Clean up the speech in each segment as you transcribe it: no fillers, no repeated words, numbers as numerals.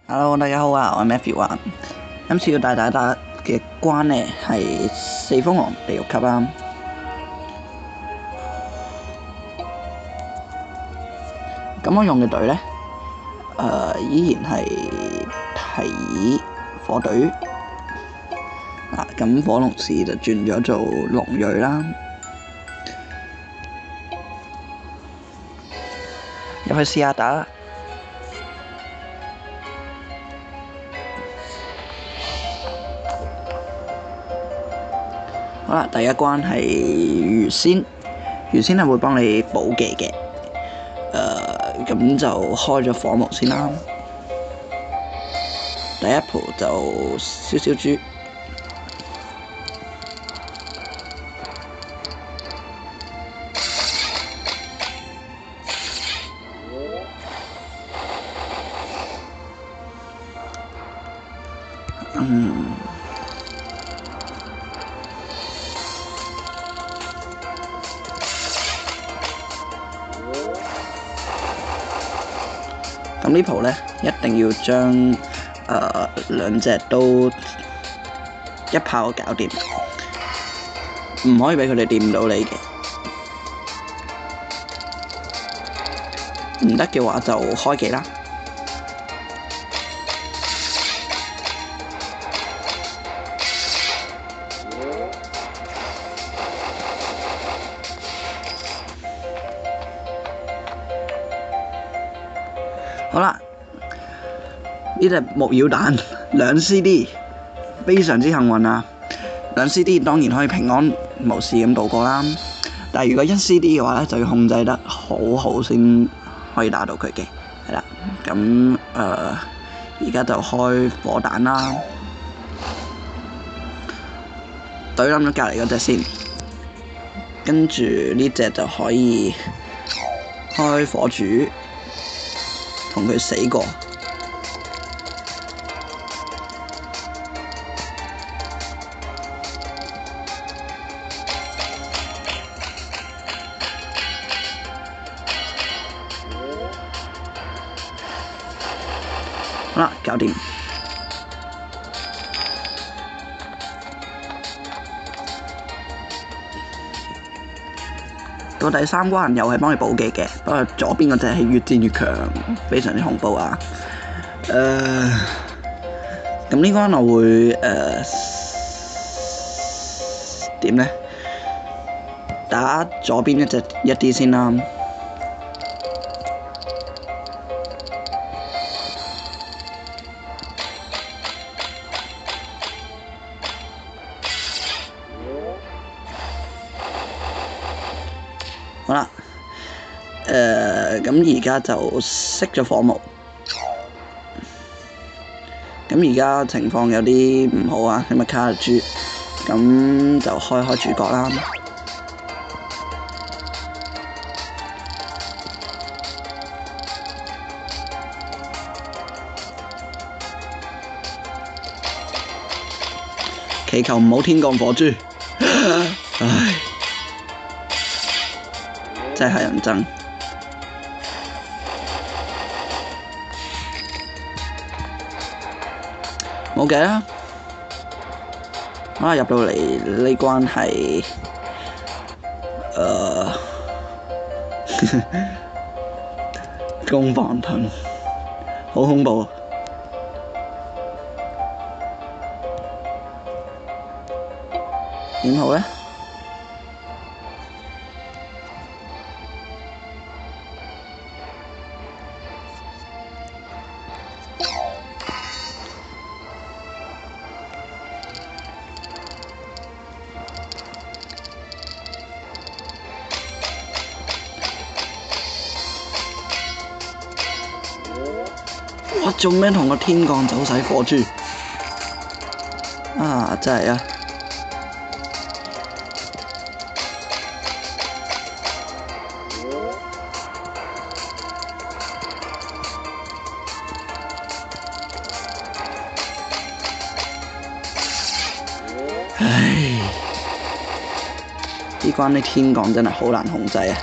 Hello，大家好啊，我係 Matthew 啊。今次要帶大家嘅關呢係四風王地獄級啦。咁我用嘅隊呢，依然係提火隊啊。咁火龍士就轉咗做龍鋭啦。入去試下打啦。好啦，第一關係魚仙，魚仙係會幫你補技嘅。咁就開咗火幕先啦。第一鋪就燒燒豬。咁呢鋪呢，一定要將兩隻都一炮搞掂，唔可以俾佢哋掂到你嘅。唔得嘅話就開技啦。好啦，呢隻木妖蛋兩 CD， 非常之幸運啊！兩 CD 當然可以平安無事咁度過啦。但係如果一 CD 嘅話咧，就要控制得好好先可以打到佢嘅。係啦，咁而家就開火彈啦，懟冧咗隔離嗰隻先，跟住呢隻就可以開火煮。同佢死過，好啦，搞掂。到第三關又係幫你補技嘅，不過左邊嗰隻係越戰越強，非常之恐怖啊！咁呢關我會點呢？打左邊一隻一啲先啦。好啦，咁而家就熄咗火幕，咁而家情況有啲唔好啊，咁啊卡住，咁就開主角啦。祈求唔好天降火珠，唉！真係人憎，冇計啦！入到嚟呢關係攻防盾，好恐怖！點好呢？我做咩同個天降走晒火珠？啊，真係啊！唉，呢關啲天降真係好難控制啊！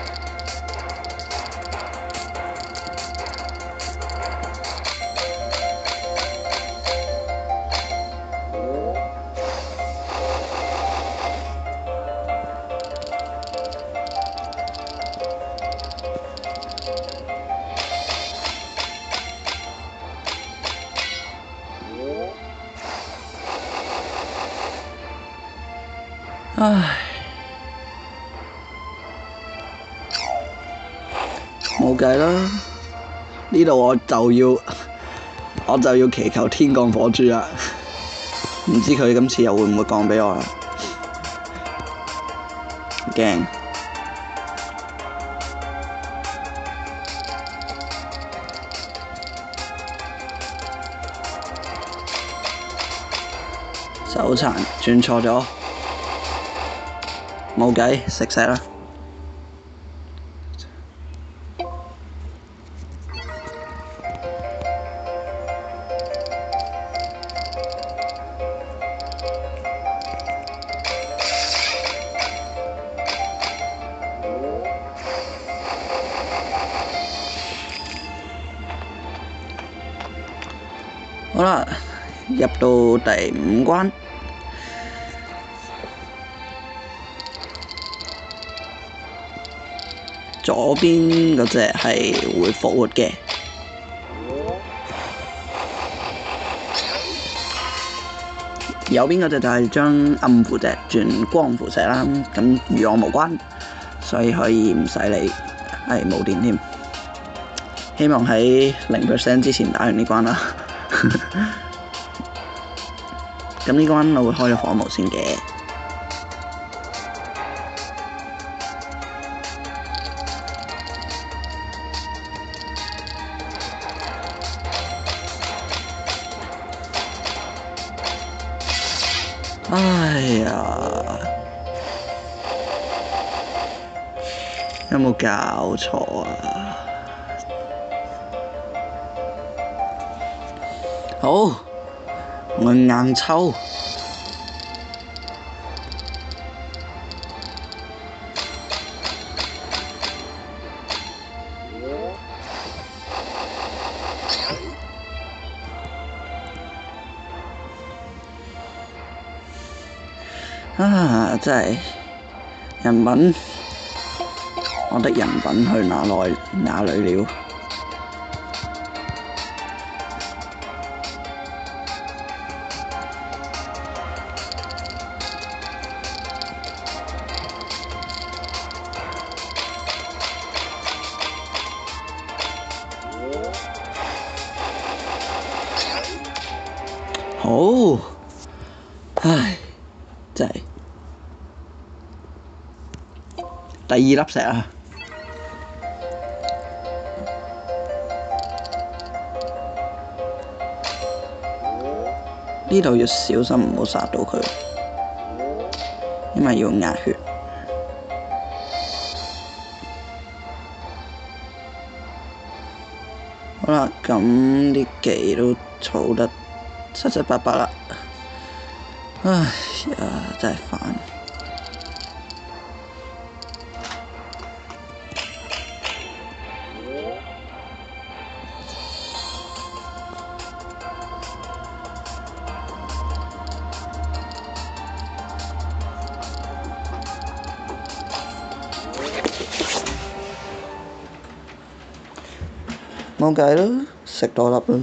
唉，冇計啦！呢度我就要祈求天降火珠啦！唔知佢今次又會唔會降畀我啦？驚！手殘轉錯咗，冇計，食石啦！好啦，入到第5關，左邊嗰隻係會復活嘅，右邊嗰隻就係將暗符石轉光符石啦。咁與我無關，所以可以唔使理，係冇電添。希望喺0% 之前打完呢關啦。咁呢關我會開咗火模先嘅。哎呀，有冇搞錯啊？好，我硬抽。啊！真係人品，我的人品去哪裏了？好，唉，真係第2粒石啊！呢度要小心唔好殺到佢，因為要壓血。好啦，咁啲技都儲得七七八八啦。唉呀，真係煩。冇計啦，食多粒啦。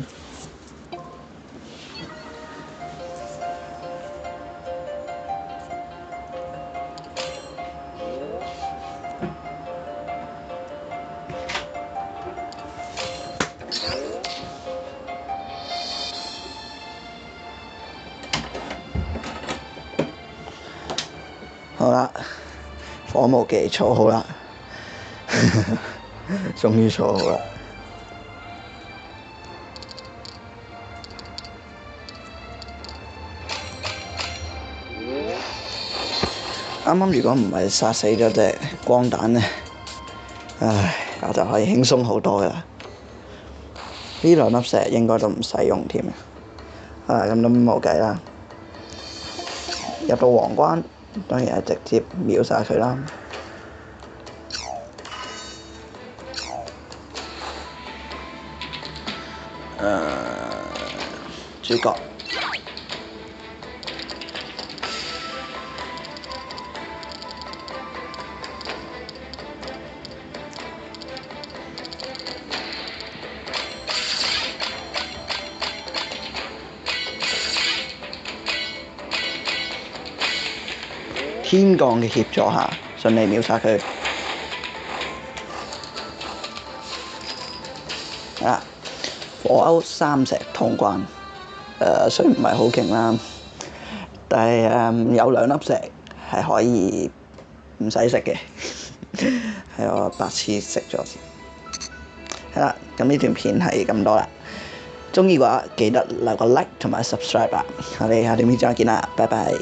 好啦，火無忌儲好啦，終於儲好啦。啱啱如果唔係殺死咗隻光蛋呢，唉，我就可以輕鬆好多噶啦。呢2粒石應該都唔使用添。咁都冇計啦。入到皇關，當然係直接秒殺佢啦。主角。天降嘅協助下，順利秒殺佢。火歐三石通關，雖然唔係好勁啦，但係有2粒石係可以唔使食嘅，係我白痴食咗先。係啦，咁呢段片係咁多啦。鍾意嘅話記得留個 like 同埋 subscribe 啦。我哋下段片再見啦，拜拜。